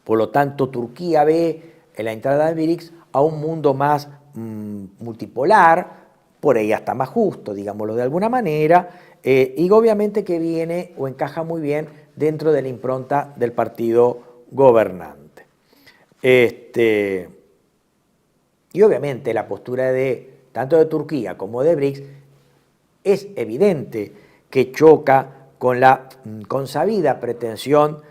Por lo tanto, Turquía ve en la entrada de BRICS a un mundo más multipolar, por ahí hasta más justo, digámoslo de alguna manera, y obviamente que viene o encaja muy bien dentro de la impronta del partido gobernante. Y obviamente la postura tanto de Turquía como de BRICS es evidente que choca con la consabida pretensión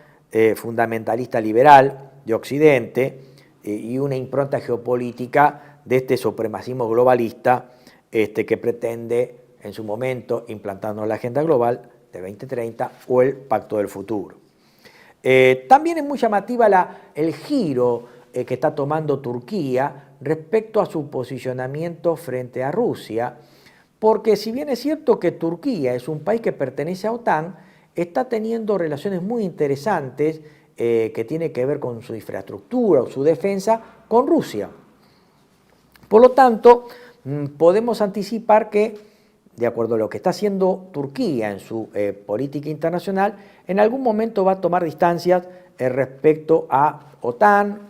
fundamentalista liberal de Occidente y una impronta geopolítica de este supremacismo globalista que pretende en su momento implantando la agenda global de 2030 o el Pacto del Futuro. También es muy llamativa el giro que está tomando Turquía respecto a su posicionamiento frente a Rusia, porque si bien es cierto que Turquía es un país que pertenece a OTAN, está teniendo relaciones muy interesantes que tienen que ver con su infraestructura o su defensa con Rusia. Por lo tanto, podemos anticipar que, de acuerdo a lo que está haciendo Turquía en su política internacional, en algún momento va a tomar distancias respecto a OTAN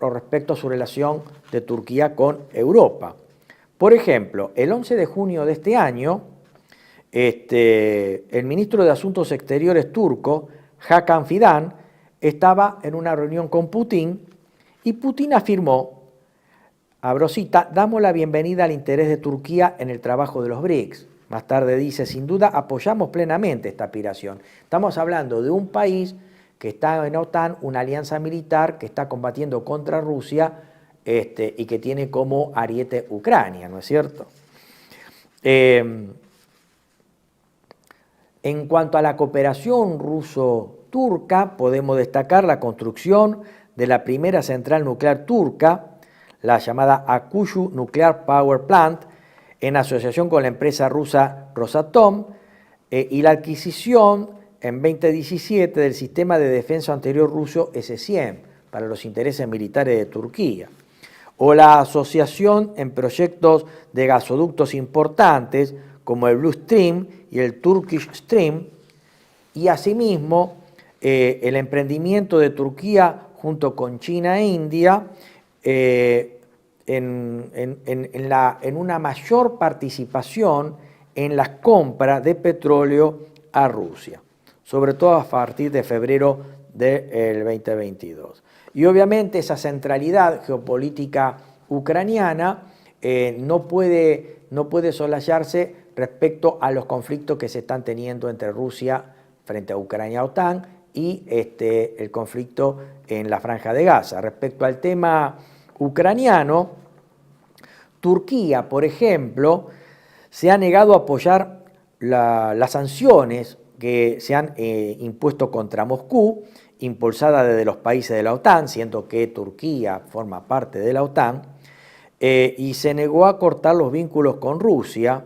o respecto a su relación de Turquía con Europa. Por ejemplo, el 11 de junio de este año, el ministro de Asuntos Exteriores turco, Hakan Fidan, estaba en una reunión con Putin y Putin afirmó, abro cita, damos la bienvenida al interés de Turquía en el trabajo de los BRICS. Más tarde dice, sin duda apoyamos plenamente esta aspiración. Estamos hablando de un país que está en OTAN, una alianza militar que está combatiendo contra Rusia y que tiene como ariete Ucrania, ¿no es cierto? En cuanto a la cooperación ruso-turca, podemos destacar la construcción de la primera central nuclear turca, la llamada Akuyu Nuclear Power Plant, en asociación con la empresa rusa Rosatom, y la adquisición en 2017 del sistema de defensa anterior ruso S-100 para los intereses militares de Turquía, o la asociación en proyectos de gasoductos importantes como el Blue Stream y el Turkish Stream, y asimismo el emprendimiento de Turquía junto con China e India en una mayor participación en las compras de petróleo a Rusia, sobre todo a partir de febrero del 2022. Y obviamente esa centralidad geopolítica ucraniana no puede soslayarse respecto a los conflictos que se están teniendo entre Rusia frente a Ucrania y OTAN y el conflicto en la Franja de Gaza. Respecto al tema ucraniano, Turquía, por ejemplo, se ha negado a apoyar las sanciones que se han impuesto contra Moscú, impulsadas desde los países de la OTAN, siendo que Turquía forma parte de la OTAN, y se negó a cortar los vínculos con Rusia,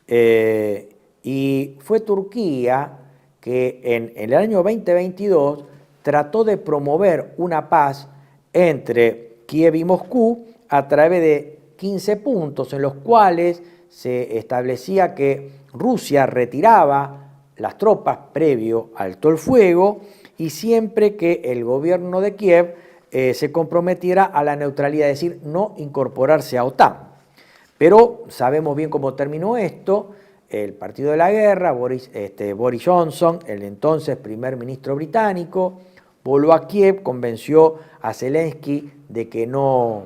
y fue Turquía que en el año 2022 trató de promover una paz entre Kiev y Moscú a través de 15 puntos en los cuales se establecía que Rusia retiraba las tropas previo al alto el fuego y siempre que el gobierno de Kiev se comprometiera a la neutralidad, es decir, no incorporarse a OTAN. Pero sabemos bien cómo terminó esto. El partido de la guerra, Boris Johnson, el entonces primer ministro británico, voló a Kiev, convenció a Zelensky de que no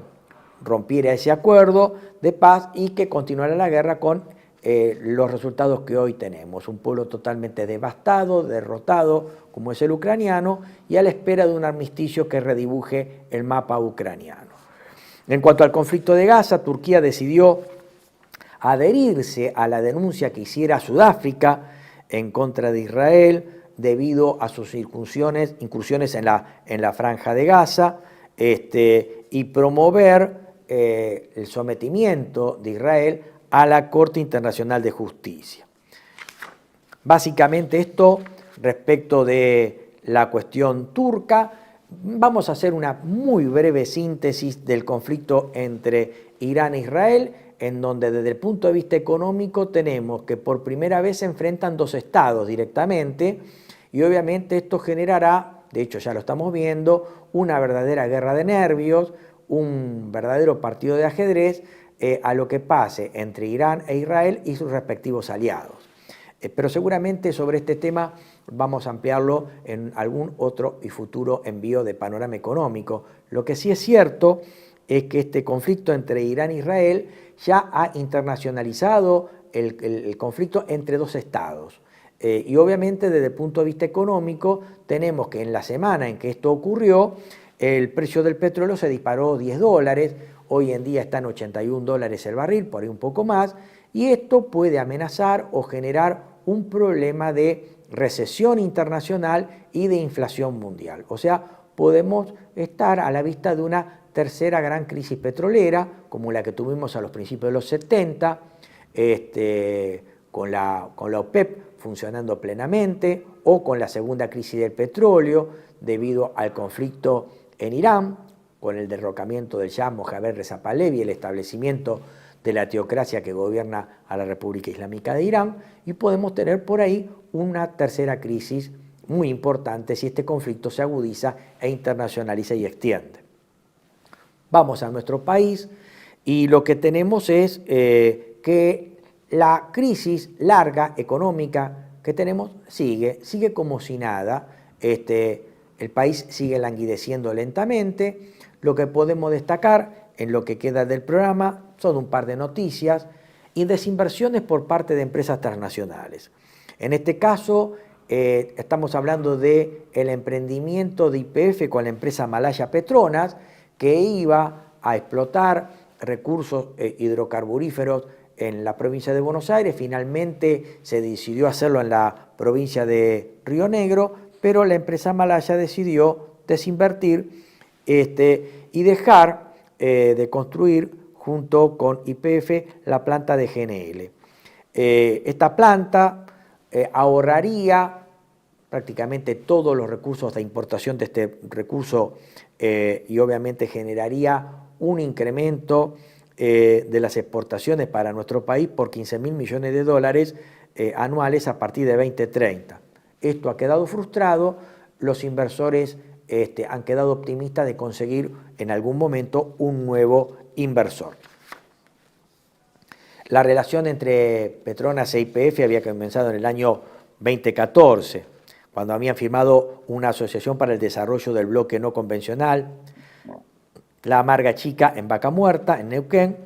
rompiera ese acuerdo de paz y que continuara la guerra con los resultados que hoy tenemos. Un pueblo totalmente devastado, derrotado, como es el ucraniano, y a la espera de un armisticio que redibuje el mapa ucraniano. En cuanto al conflicto de Gaza, Turquía decidió adherirse a la denuncia que hiciera Sudáfrica en contra de Israel debido a sus incursiones en la Franja de Gaza y promover el sometimiento de Israel a la Corte Internacional de Justicia. Básicamente esto respecto de la cuestión turca. Vamos a hacer una muy breve síntesis del conflicto entre Irán e Israel, en donde desde el punto de vista económico tenemos que por primera vez se enfrentan dos estados directamente y obviamente esto generará, de hecho ya lo estamos viendo, una verdadera guerra de nervios, un verdadero partido de ajedrez a lo que pase entre Irán e Israel y sus respectivos aliados. Pero seguramente sobre este tema vamos a ampliarlo en algún otro y futuro envío de Panorama Económico. Lo que sí es cierto es que este conflicto entre Irán e Israel ya ha internacionalizado el conflicto entre dos estados. Y obviamente desde el punto de vista económico tenemos que en la semana en que esto ocurrió, el precio del petróleo se disparó $10, hoy en día está en $81 el barril, por ahí un poco más, y esto puede amenazar o generar un problema de recesión internacional y de inflación mundial. O sea, podemos estar a la vista de una tercera gran crisis petrolera, como la que tuvimos a los principios de los 70, con la OPEP funcionando plenamente, o con la segunda crisis del petróleo debido al conflicto en Irán, con el derrocamiento del Shah Mohammad Reza Pahlavi y el establecimiento de la teocracia que gobierna a la República Islámica de Irán, y podemos tener por ahí una tercera crisis muy importante si este conflicto se agudiza e internacionaliza y extiende. Vamos a nuestro país y lo que tenemos es que la crisis larga económica que tenemos sigue como si nada. El país sigue languideciendo lentamente. Lo que podemos destacar en lo que queda del programa son un par de noticias y desinversiones por parte de empresas transnacionales. En este caso estamos hablando del emprendimiento de YPF con la empresa Malaya Petronas, que iba a explotar recursos hidrocarburíferos en la provincia de Buenos Aires. Finalmente se decidió hacerlo en la provincia de Río Negro, pero la empresa Malaya decidió desinvertir y dejar de construir junto con YPF la planta de GNL. Esta planta ahorraría prácticamente todos los recursos de importación de este recurso y obviamente generaría un incremento de las exportaciones para nuestro país por $15.000 millones anuales a partir de 2030. Esto ha quedado frustrado, los inversores han quedado optimistas de conseguir en algún momento un nuevo inversor. La relación entre Petronas e YPF había comenzado en el año 2014, cuando habían firmado una asociación para el desarrollo del bloque no convencional, la Amarga Chica en Vaca Muerta, en Neuquén,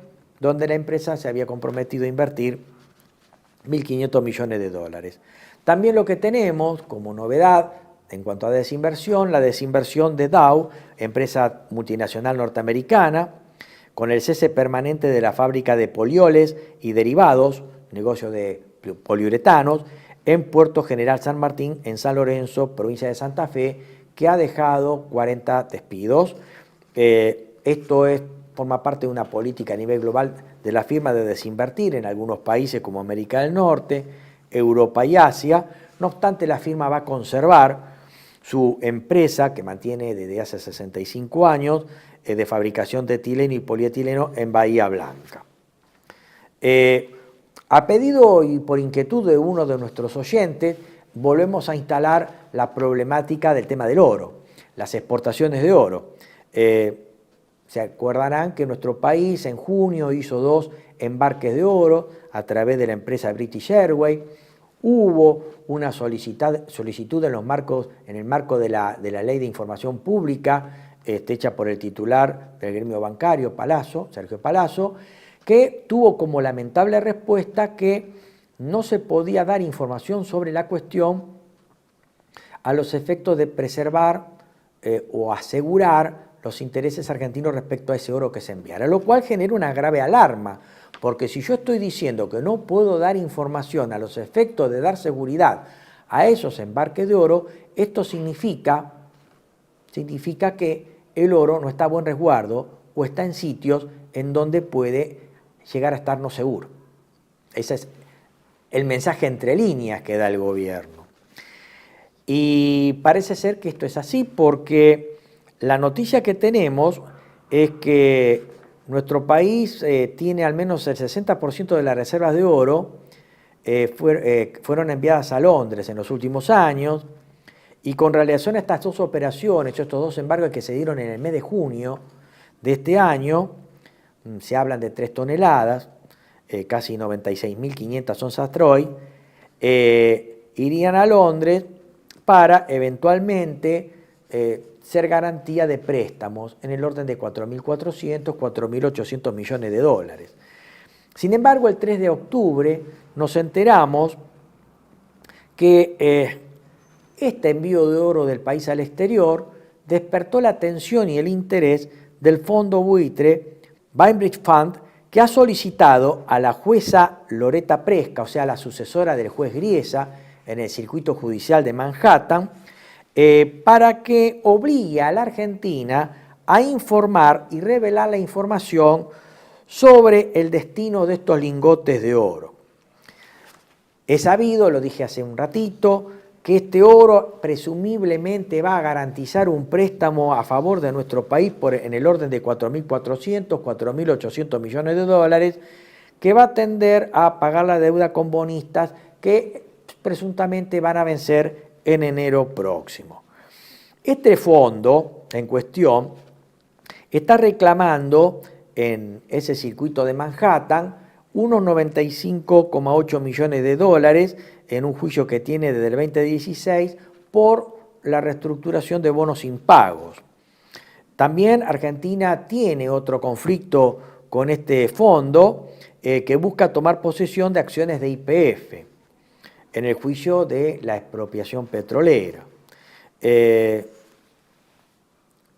donde la empresa se había comprometido a invertir 1.500 millones de dólares. También lo que tenemos como novedad en cuanto a desinversión, la desinversión de Dow, empresa multinacional norteamericana, con el cese permanente de la fábrica de polioles y derivados, negocio de poliuretanos, en Puerto General San Martín, en San Lorenzo, provincia de Santa Fe, que ha dejado 40 despidos. Esto forma parte de una política a nivel global de la firma de desinvertir en algunos países como América del Norte, Europa y Asia. No obstante, la firma va a conservar su empresa, que mantiene desde hace 65 años, de fabricación de etileno y polietileno en Bahía Blanca. A pedido y por inquietud de uno de nuestros oyentes, volvemos a instalar la problemática del tema del oro, las exportaciones de oro. Se acordarán que nuestro país en junio hizo 2 embarques de oro a través de la empresa British Airways. Hubo una solicitud en el marco de la Ley de Información Pública, hecha por el titular del gremio bancario, Sergio Palazzo, que tuvo como lamentable respuesta que no se podía dar información sobre la cuestión a los efectos de preservar o asegurar los intereses argentinos respecto a ese oro que se enviara, lo cual genera una grave alarma, porque si yo estoy diciendo que no puedo dar información a los efectos de dar seguridad a esos embarques de oro, esto significa que el oro no está a buen resguardo o está en sitios en donde puede llegar a estar no seguro. Ese es el mensaje entre líneas que da el gobierno. Y parece ser que esto es así porque la noticia que tenemos es que nuestro país tiene al menos el 60% de las reservas de oro fueron enviadas a Londres en los últimos años, y con relación a estas 2 operaciones, estos 2 embargos que se dieron en el mes de junio de este año, se hablan de 3 toneladas, casi 96.500 onzas Troy, irían a Londres para eventualmente ser garantía de préstamos en el orden de 4.400, 4.800 millones de dólares. Sin embargo, el 3 de octubre nos enteramos que este envío de oro del país al exterior despertó la atención y el interés del fondo buitre Bainbridge Fund, que ha solicitado a la jueza Loretta Presca, o sea, la sucesora del juez Griesa en el circuito judicial de Manhattan, para que obligue a la Argentina a informar y revelar la información sobre el destino de estos lingotes de oro. Es sabido, lo dije hace un ratito, que este oro presumiblemente va a garantizar un préstamo a favor de nuestro país en el orden de 4.400, 4.800 millones de dólares, que va a tender a pagar la deuda con bonistas que presuntamente van a vencer en enero próximo. Este fondo en cuestión está reclamando en ese circuito de Manhattan unos 95,8 millones de dólares en un juicio que tiene desde el 2016 por la reestructuración de bonos impagos. También Argentina tiene otro conflicto con este fondo que busca tomar posesión de acciones de YPF en el juicio de la expropiación petrolera.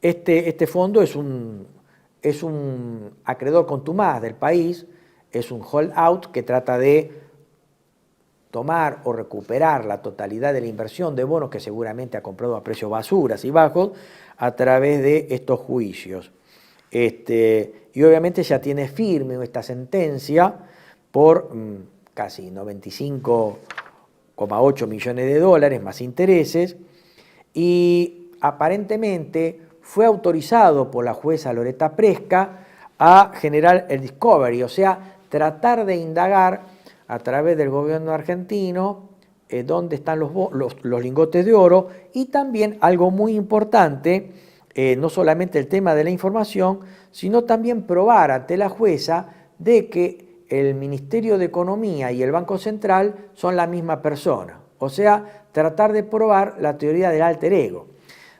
Este fondo es un acreedor contumaz del país, es un hold-out que trata de tomar o recuperar la totalidad de la inversión de bonos que seguramente ha comprado a precios basuras y bajos a través de estos juicios. Y obviamente ya tiene firme esta sentencia por casi 95,8 millones de dólares más intereses, y aparentemente fue autorizado por la jueza Loretta Presca a generar el discovery, o sea, tratar de indagar a través del gobierno argentino dónde están los lingotes de oro, y también algo muy importante, no solamente el tema de la información, sino también probar ante la jueza de que el Ministerio de Economía y el Banco Central son la misma persona, o sea, tratar de probar la teoría del alter ego.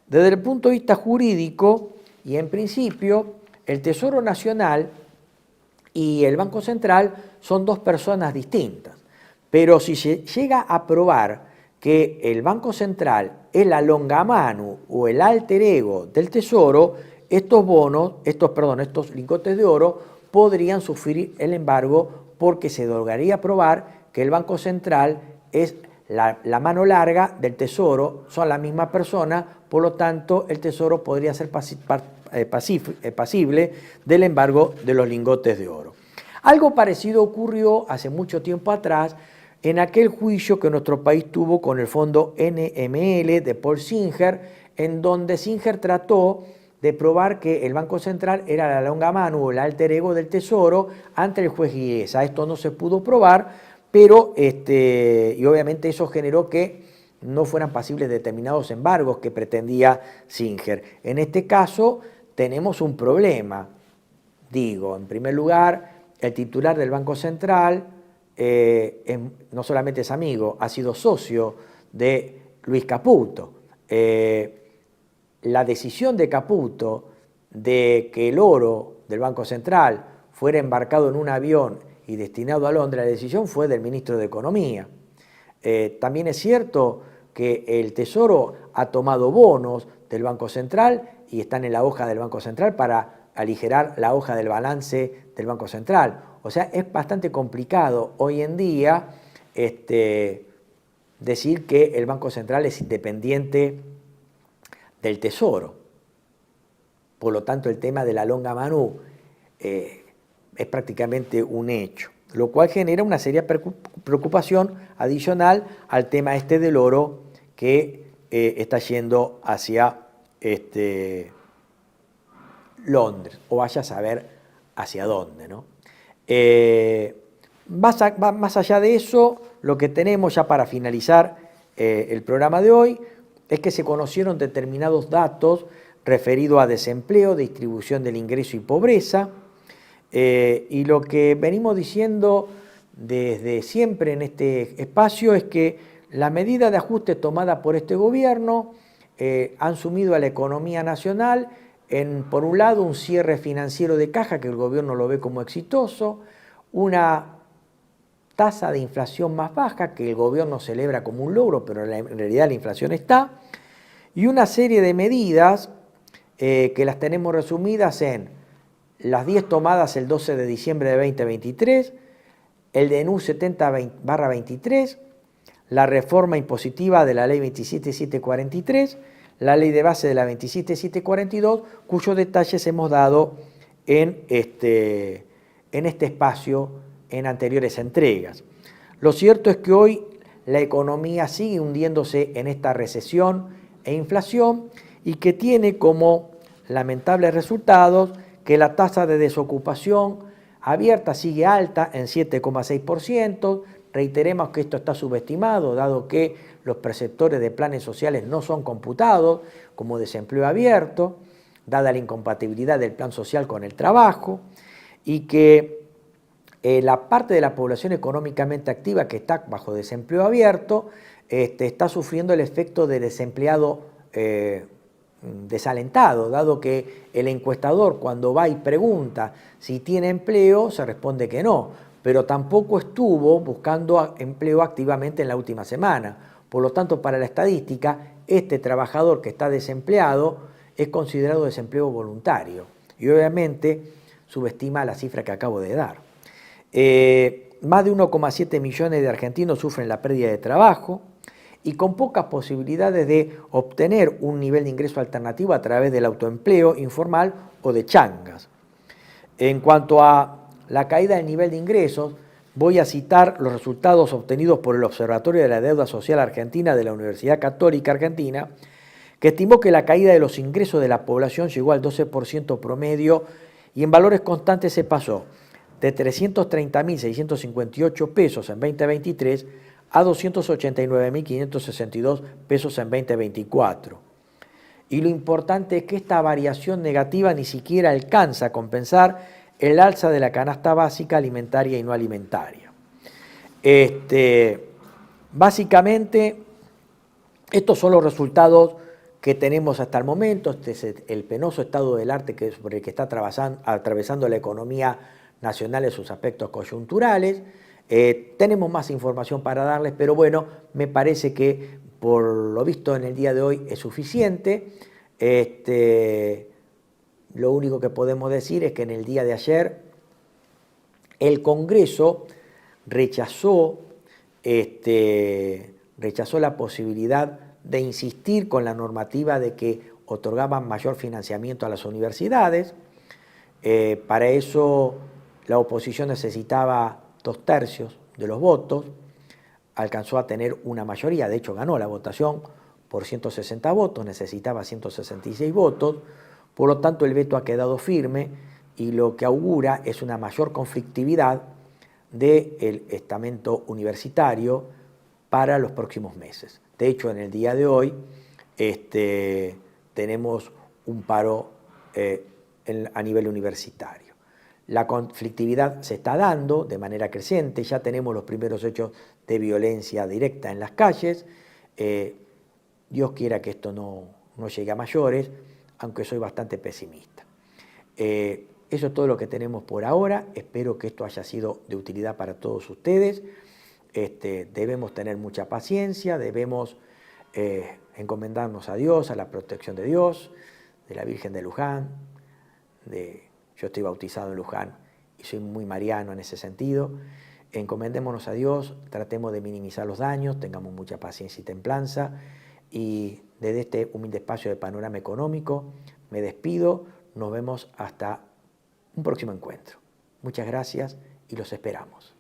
Desde el punto de vista jurídico y en principio, el Tesoro Nacional y el Banco Central son dos personas distintas. Pero si se llega a probar que el Banco Central es la longamano o el alter ego del Tesoro, estos lingotes de oro podrían sufrir el embargo porque se lograría probar que el Banco Central es la mano larga del Tesoro, son la misma persona, por lo tanto el Tesoro podría ser pasible del embargo de los lingotes de oro. Algo parecido ocurrió hace mucho tiempo atrás en aquel juicio que nuestro país tuvo con el fondo NML de Paul Singer, en donde Singer trató de probar que el Banco Central era la longamano o el alter ego del Tesoro ante el juez Guiesa. Esto no se pudo probar, pero y obviamente eso generó que no fueran pasibles determinados embargos que pretendía Singer. En este caso tenemos un problema. Digo, en primer lugar, el titular del Banco Central no solamente es amigo, ha sido socio de Luis Caputo. La decisión de Caputo de que el oro del Banco Central fuera embarcado en un avión y destinado a Londres, la decisión fue del ministro de Economía. También es cierto que el Tesoro ha tomado bonos del Banco Central y están en la hoja del Banco Central para aligerar la hoja del balance del Banco Central. O sea, es bastante complicado hoy en día decir que el Banco Central es independiente del Tesoro. Por lo tanto, el tema de la longamano es prácticamente un hecho, lo cual genera una seria preocupación adicional al tema del oro que está yendo hacia Londres, o vaya a saber hacia dónde, ¿no? Más allá de eso, lo que tenemos ya para finalizar el programa de hoy es que se conocieron determinados datos referidos a desempleo, distribución del ingreso y pobreza, y lo que venimos diciendo desde siempre en este espacio es que las medidas de ajuste tomadas por este gobierno han sumido a la economía nacional en, por un lado, un cierre financiero de caja que el gobierno lo ve como exitoso, una tasa de inflación más baja que el gobierno celebra como un logro, pero en realidad la inflación está, y una serie de medidas que las tenemos resumidas en las 10 tomadas el 12 de diciembre de 2023, el DNU 70/23, la reforma impositiva de la ley 27743, la ley de base de la 27742, cuyos detalles hemos dado en este espacio en anteriores entregas. Lo cierto es que hoy la economía sigue hundiéndose en esta recesión e inflación y que tiene como lamentables resultados que la tasa de desocupación abierta sigue alta en 7,6%. Reiteremos que esto está subestimado, dado que los perceptores de planes sociales no son computados como desempleo abierto, dada la incompatibilidad del plan social con el trabajo, y que la parte de la población económicamente activa que está bajo desempleo abierto está sufriendo el efecto de desempleado desalentado, dado que el encuestador cuando va y pregunta si tiene empleo se responde que no, pero tampoco estuvo buscando empleo activamente en la última semana. Por lo tanto, para la estadística, este trabajador que está desempleado es considerado desempleo voluntario y obviamente subestima la cifra que acabo de dar. Más de 1,7 millones de argentinos sufren la pérdida de trabajo y con pocas posibilidades de obtener un nivel de ingreso alternativo a través del autoempleo informal o de changas. En cuanto a la caída del nivel de ingresos, voy a citar los resultados obtenidos por el Observatorio de la Deuda Social Argentina de la Universidad Católica Argentina, que estimó que la caída de los ingresos de la población llegó al 12% promedio y en valores constantes se pasó de 330.658 pesos en 2023 a 289.562 pesos en 2024. Y lo importante es que esta variación negativa ni siquiera alcanza a compensar el alza de la canasta básica alimentaria y no alimentaria. Básicamente, estos son los resultados que tenemos hasta el momento. Este es el penoso estado del arte por el que está atravesando la economía nacionales, sus aspectos coyunturales. Tenemos más información para darles, pero bueno, me parece que por lo visto en el día de hoy es suficiente. Lo único que podemos decir es que en el día de ayer el Congreso rechazó la posibilidad de insistir con la normativa de que otorgaban mayor financiamiento a las universidades. Para eso la oposición necesitaba 2/3 de los votos, alcanzó a tener una mayoría, de hecho ganó la votación por 160 votos, necesitaba 166 votos, por lo tanto el veto ha quedado firme y lo que augura es una mayor conflictividad del estamento universitario para los próximos meses. De hecho, en el día de hoy tenemos un paro a nivel universitario. La conflictividad se está dando de manera creciente, ya tenemos los primeros hechos de violencia directa en las calles. Dios quiera que esto no llegue a mayores, aunque soy bastante pesimista. Eso es todo lo que tenemos por ahora. Espero que esto haya sido de utilidad para todos ustedes. Debemos tener mucha paciencia, debemos encomendarnos a Dios, a la protección de Dios, de la Virgen de Luján. Yo estoy bautizado en Luján y soy muy mariano en ese sentido. Encomendémonos a Dios, tratemos de minimizar los daños, tengamos mucha paciencia y templanza. Y desde este humilde espacio de Panorama Económico me despido. Nos vemos hasta un próximo encuentro. Muchas gracias y los esperamos.